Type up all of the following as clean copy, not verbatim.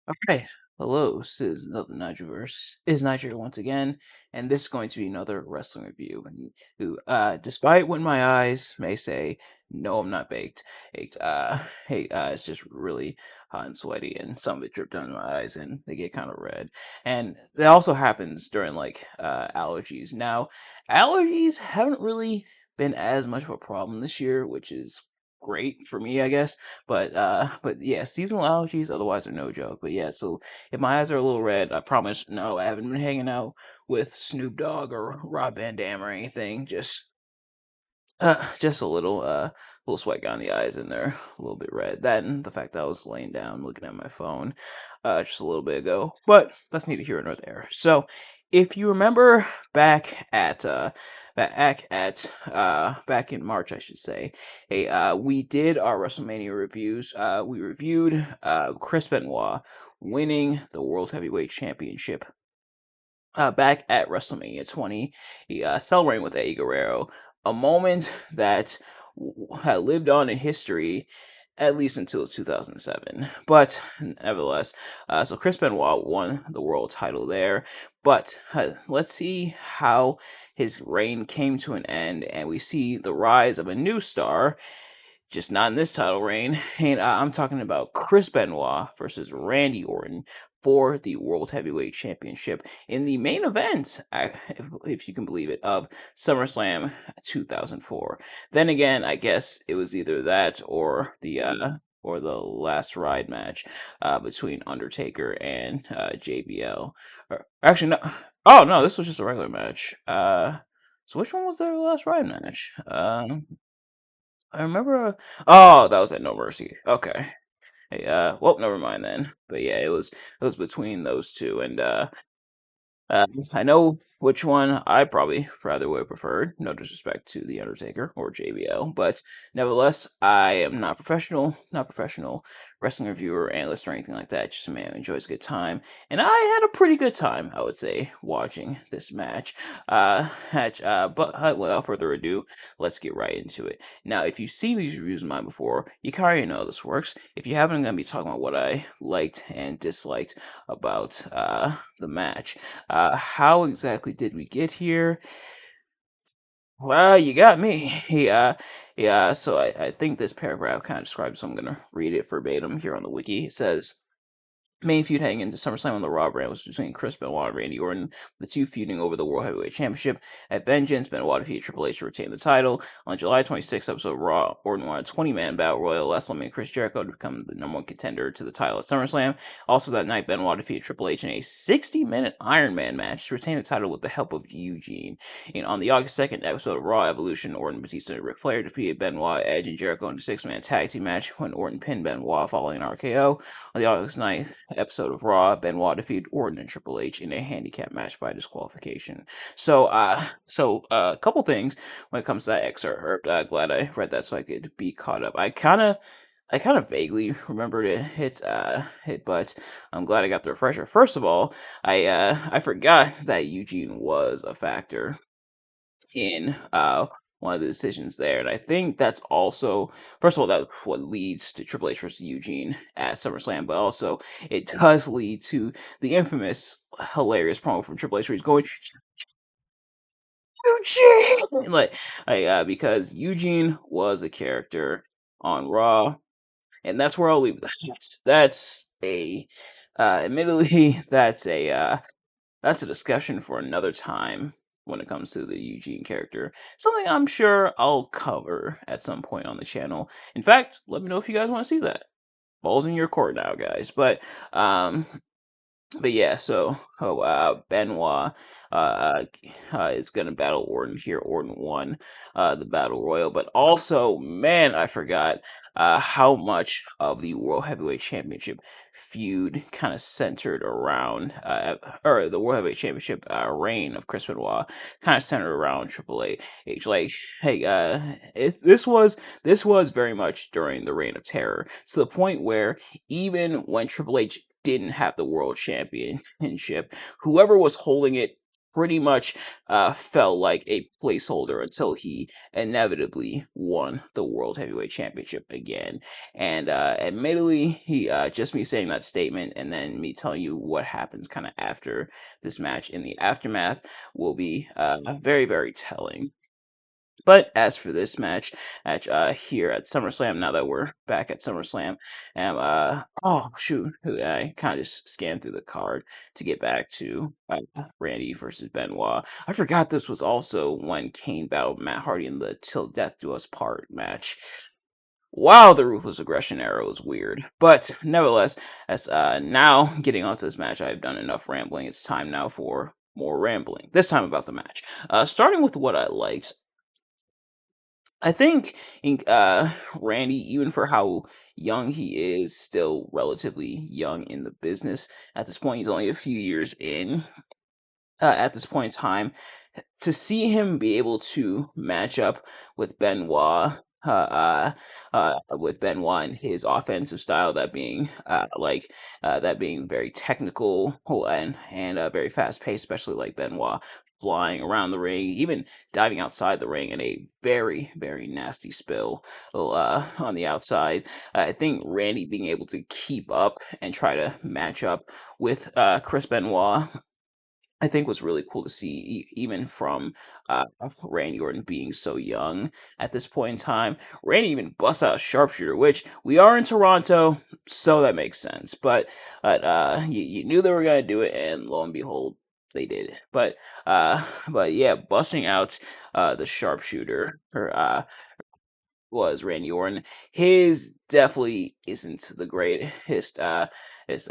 All right. Hello, citizens of the Nigelverse. Is Nigel once again, and this is going to be another wrestling review. And despite what my eyes may say, no, I'm not baked. It's just really hot and sweaty, and some of it dripped down my eyes, and they get kind of red. And that also happens during allergies. Now, allergies haven't really been as much of a problem this year, which is great for me, I guess. But yeah, seasonal allergies otherwise are no joke. But yeah, so if my eyes are a little red, I promise no, I haven't been hanging out with Snoop Dogg or Rob Van Dam or anything. Just a little sweat got in the eyes and they're a little bit red. That and the fact that I was laying down looking at my phone, just a little bit ago. But that's neither here nor there. So, if you remember back at back in March, I should say, we did our WrestleMania reviews. We reviewed Chris Benoit winning the World Heavyweight Championship back at WrestleMania 20, celebrating with Eddie Guerrero, a moment that had lived on in history at least until 2007. But nevertheless, so Chris Benoit won the world title there. But let's see how his reign came to an end, and we see the rise of a new star, just not in this title reign. And I'm talking about Chris Benoit versus Randy Orton for the World Heavyweight Championship in the main event, if you can believe it, of SummerSlam 2004. Then again, I guess it was either that or the last ride match between Undertaker and JBL. Or, actually, no. Oh no, this was just a regular match. So which one was their last ride match? I remember. Oh, that was at No Mercy. Okay. Hey, well, never mind then. But yeah, it was between those two, and I know which one I probably rather would have preferred. No disrespect to The Undertaker or JBL, but nevertheless, I am not professional wrestling reviewer, analyst, or anything like that. Just a man who enjoys a good time, and I had a pretty good time, I would say, watching this match. But without further ado, let's get right into it. Now, if you've seen these reviews of mine before, you kind of already know how this works. If you haven't, I'm gonna be talking about what I liked and disliked about the match. How exactly did we get here? Well, you got me. Yeah, so I think this paragraph kind of describes, so I'm going to read it verbatim here on the wiki. It says, main feud heading into SummerSlam on the Raw brand was between Chris Benoit and Randy Orton, the two feuding over the World Heavyweight Championship. At Vengeance, Benoit defeated Triple H to retain the title. On July 26th episode of Raw, Orton won a 20-man battle royal, last eliminating Chris Jericho to become the number one contender to the title at SummerSlam. Also that night, Benoit defeated Triple H in a 60-minute Iron Man match to retain the title with the help of Eugene. And on the August 2nd episode of Raw Evolution, Orton, Batista, and Ric Flair defeated Benoit, Edge, and Jericho in a 6-man tag team match when Orton pinned Benoit following an RKO. On the August 9th episode of Raw, Benoit defeated Orton and Triple H in a handicap match by disqualification. A couple things when it comes to that excerpt. Glad I read that so I could be caught up. I kind of vaguely remembered it, but I'm glad I got the refresher. First of all, I forgot that Eugene was a factor in one of the decisions there. And I think that's also, first of all, that's what leads to Triple H versus Eugene at SummerSlam, but also it does lead to the infamous, hilarious promo from Triple H where he's going, Eugene! Because Eugene was a character on Raw, and that's where I'll leave that. Admittedly, that's a discussion for another time when it comes to the Eugene character. Something I'm sure I'll cover at some point on the channel. In fact, let me know if you guys want to see that. Ball's in your court now, guys. But yeah, so Benoit is gonna battle Orton here. Orton won the battle royal, but also, man, I forgot how much of the World Heavyweight Championship feud kind of centered around, or the World Heavyweight Championship reign of Chris Benoit kind of centered around Triple H. Like, hey, this was very much during the Reign of Terror, to the point where even when Triple H didn't have the world championship, whoever was holding it pretty much felt like a placeholder until he inevitably won the World Heavyweight Championship again. And admittedly, he just me saying that statement and then me telling you what happens kind of after this match in the aftermath will be very, very telling. But as for this here at SummerSlam, now that we're back at SummerSlam, oh shoot, I kind of just scanned through the card to get back to Randy versus Benoit. I forgot this was also when Kane battled Matt Hardy in the Till Death Do Us Part match. Wow, the ruthless aggression era was weird, but nevertheless, as now getting onto this match, I've done enough rambling. It's time now for more rambling. This time about the match. Starting with what I liked. I think Randy, even for how young he is, still relatively young in the business. At this point, he's only a few years in. At this point in time, to see him be able to match up with Benoit, with Benoit and his offensive style, that being very technical and very fast paced, especially like Benoit flying around the ring, even diving outside the ring in a very very nasty spill on the outside. I think Randy being able to keep up and try to match up with Chris Benoit I think was really cool to see, even from Randy Orton being so young at this point in time. Randy even busts out a sharpshooter, which we are in Toronto, so that makes sense. But you knew they were gonna do it, and lo and behold, they did it. But yeah, busting out the sharpshooter was Randy Orton. His definitely isn't the greatest. His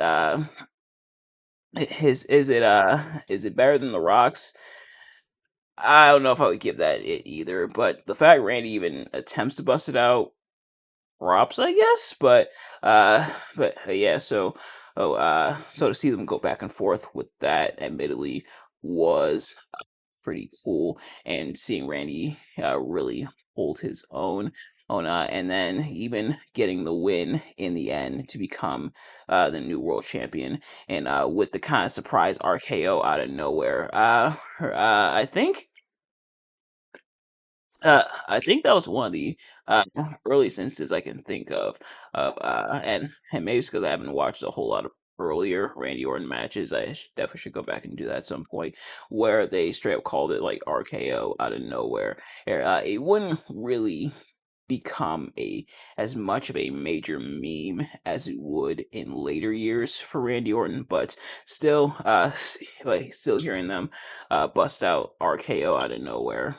his is it better than The Rock's? I don't know if I would give that it either, but the fact Randy even attempts to bust it out, props, I guess. Yeah, so to see them go back and forth with that, admittedly, was pretty cool, and seeing Randy really hold his own. And then even getting the win in the end to become the new world champion, and with the kind of surprise RKO out of nowhere. I think that was one of the earliest instances I can think and maybe it's because I haven't watched a whole lot of earlier Randy Orton matches. Definitely should go back and do that at some point, where they straight up called it like RKO out of nowhere. It wouldn't really become a as much of a major meme as it would in later years for Randy Orton, but still, still hearing them bust out RKO out of nowhere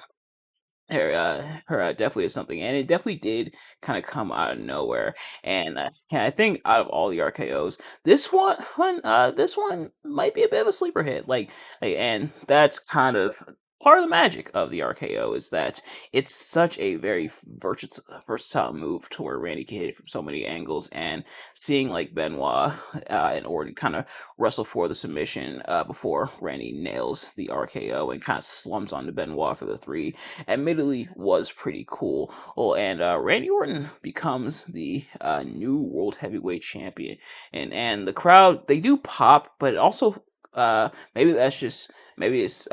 her definitely is something, and it definitely did kind of come out of nowhere. And I think out of all the RKO's, this one might be a bit of a sleeper hit. And that's kind of part of the magic of the RKO is that it's such a very versatile move to where Randy can hit it from so many angles, and seeing like Benoit and Orton kind of wrestle for the submission before Randy nails the RKO and kind of slumps onto Benoit for the three admittedly was pretty cool. Oh, and Randy Orton becomes the new world heavyweight champion, and the crowd they do pop, but it also maybe that's just maybe it's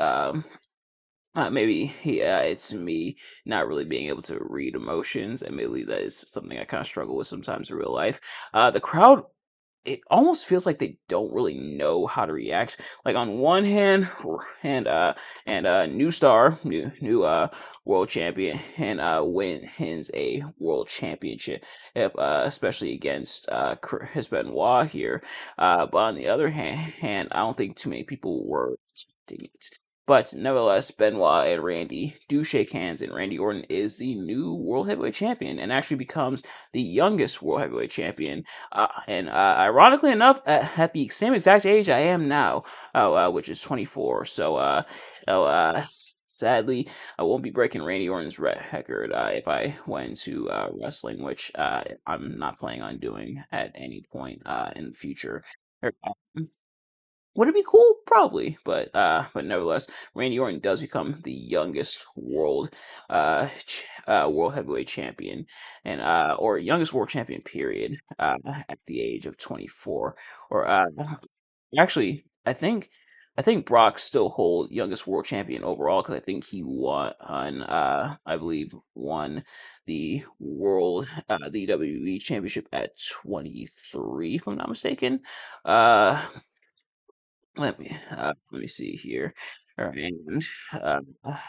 maybe it's me not really being able to read emotions. Admittedly, that is something I kind of struggle with sometimes in real life. The crowd it almost feels like they don't really know how to react. Like on one hand, new star, new world champion, and wins a world championship, especially against Chris Benoit here. But on the other hand, I don't think too many people were expecting it. But nevertheless, Benoit and Randy do shake hands, and Randy Orton is the new World Heavyweight Champion and actually becomes the youngest World Heavyweight Champion and ironically enough, at the same exact age I am now, which is 24. Oh, sadly, I won't be breaking Randy Orton's record if I went into wrestling, which I'm not planning on doing at any point in the future. Er, would it be cool? Probably, but nevertheless, Randy Orton does become the youngest world heavyweight champion, and or youngest world champion period, at the age of 24. Or actually, I think. I think Brock still hold youngest world champion overall because I think he won on I believe won the WWE championship at 23 if I'm not mistaken. Uh let me see here. All right, and let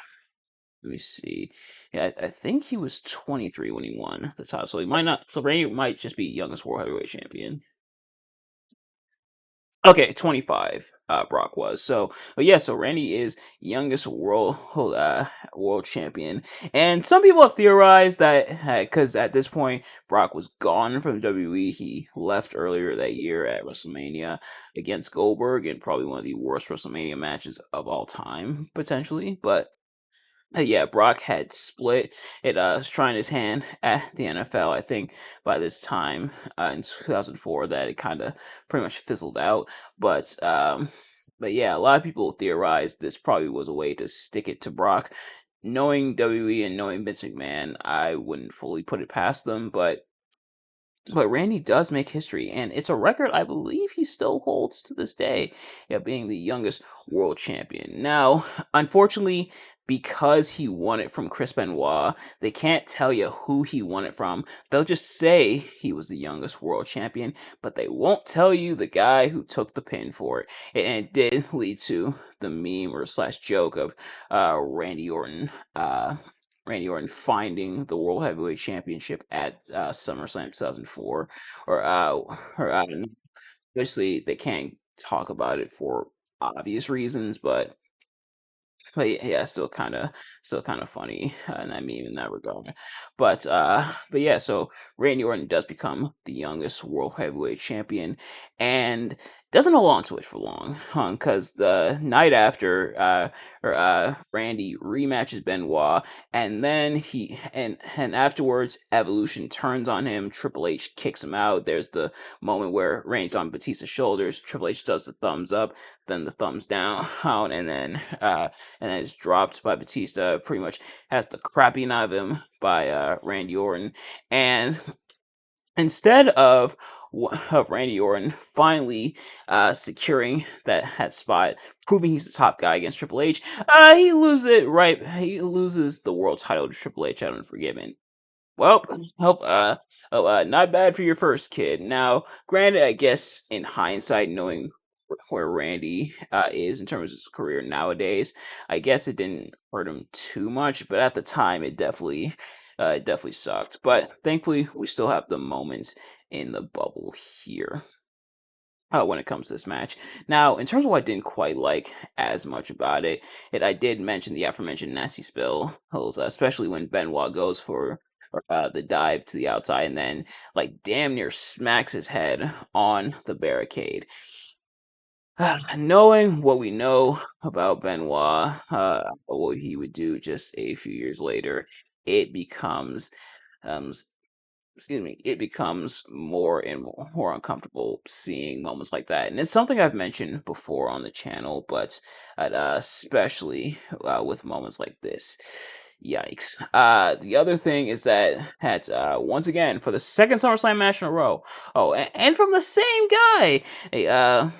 me see. Yeah, I think he was 23 when he won the title, so he might not. So Randy might just be youngest world heavyweight champion. Okay, 25. Brock was but yeah. So Randy is youngest world champion, and some people have theorized that because at this point Brock was gone from WWE, he left earlier that year at WrestleMania against Goldberg, and probably one of the worst WrestleMania matches of all time, potentially. But yeah, Brock had split it, was trying his hand at the NFL. I think by this time in 2004 that it kind of pretty much fizzled out. But um, but yeah, a lot of people theorized this probably was a way to stick it to Brock. Knowing WWE and knowing Vince McMahon, I wouldn't fully put it past them, but Randy does make history, and it's a record I believe he still holds to this day, yeah, being the youngest world champion. Now, unfortunately, because he won it from Chris Benoit, they can't tell you who he won it from. They'll just say he was the youngest world champion, but they won't tell you the guy who took the pin for it. And it did lead to the meme or slash joke of Randy Orton. Randy Orton finding the World Heavyweight Championship at SummerSlam 2004, or obviously they can't talk about it for obvious reasons, but yeah, still kind of funny, and I mean in that regard. But yeah, so Randy Orton does become the youngest world heavyweight champion, and doesn't hold on to it for long, because the night after, Randy rematches Benoit, and then and afterwards, Evolution turns on him. Triple H kicks him out. There's the moment where Randy's on Batista's shoulders. Triple H does the thumbs up, then the thumbs down, and then it's dropped by Batista. Pretty much has the crap eaten out of him by Randy Orton, and instead of Randy Orton finally securing that spot, proving he's the top guy against Triple H, he loses it right. He loses the world title to Triple H at Unforgiven. Well, help, not bad for your first kid. Now, granted, I guess in hindsight, knowing where Randy is in terms of his career nowadays, I guess it didn't hurt him too much. But at the time, it definitely sucked. But thankfully, we still have the moments in the bubble here when it comes to this match. Now, in terms of what I didn't quite like as much about it I did mention the aforementioned nasty spills, especially when Benoit goes for the dive to the outside and then like damn near smacks his head on the barricade. Knowing what we know about Benoit, what he would do just a few years later, it becomes um, it becomes more and more uncomfortable seeing moments like that. And it's something I've mentioned before on the channel, but especially with moments like this. Yikes. The other thing is once again, for the second SummerSlam match in a row, and from the same guy, hey,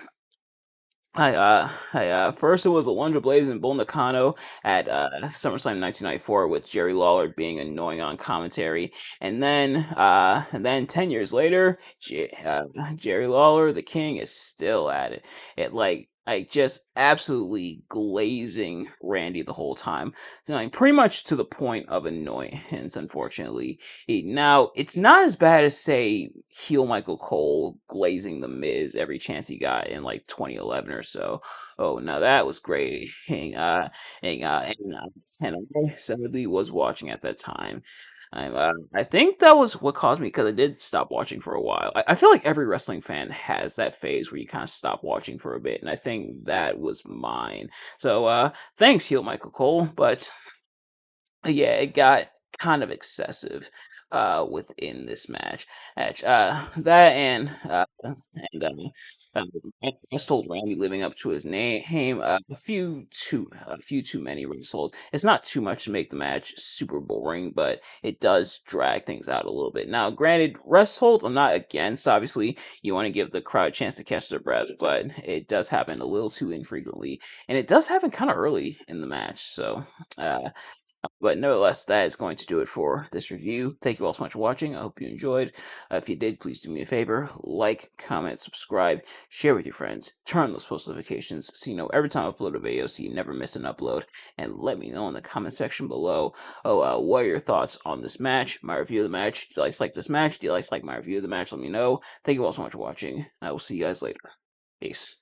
first it was Alundra Blaze and Bull Nakano at SummerSlam 1994 with Jerry Lawler being annoying on commentary, and then 10 years later, Jerry Lawler, the King, is still at it. Like just absolutely glazing Randy the whole time, like pretty much to the point of annoyance. Unfortunately, now it's not as bad as say heel Michael Cole glazing the Miz every chance he got in like 2011 or so. Oh, now that was great. And I sadly was watching at that time. I think that was what caused me because I did stop watching for a while. I feel like every wrestling fan has that phase where you kind of stop watching for a bit, and I think that was mine. So, thanks, heel Michael Cole, but yeah, it got kind of excessive within this match. That and I just told Randy living up to his name. A few too many rest holds. It's not too much to make the match super boring, but it does drag things out a little bit. Now, granted, rest holds I'm not against. Obviously, you want to give the crowd a chance to catch their breath, but it does happen a little too infrequently, and it does happen kind of early in the match. So, uh, but nevertheless, that is going to do it for this review. Thank you all so much for watching. I hope you enjoyed. If you did, please do me a favor. Like, comment, subscribe, share with your friends, turn on those post notifications so you know every time I upload a video so you never miss an upload. And let me know in the comment section below, what are your thoughts on this match, my review of the match? Do you guys like this match? Do you guys like my review of the match? Let me know. Thank you all so much for watching. I will see you guys later. Peace.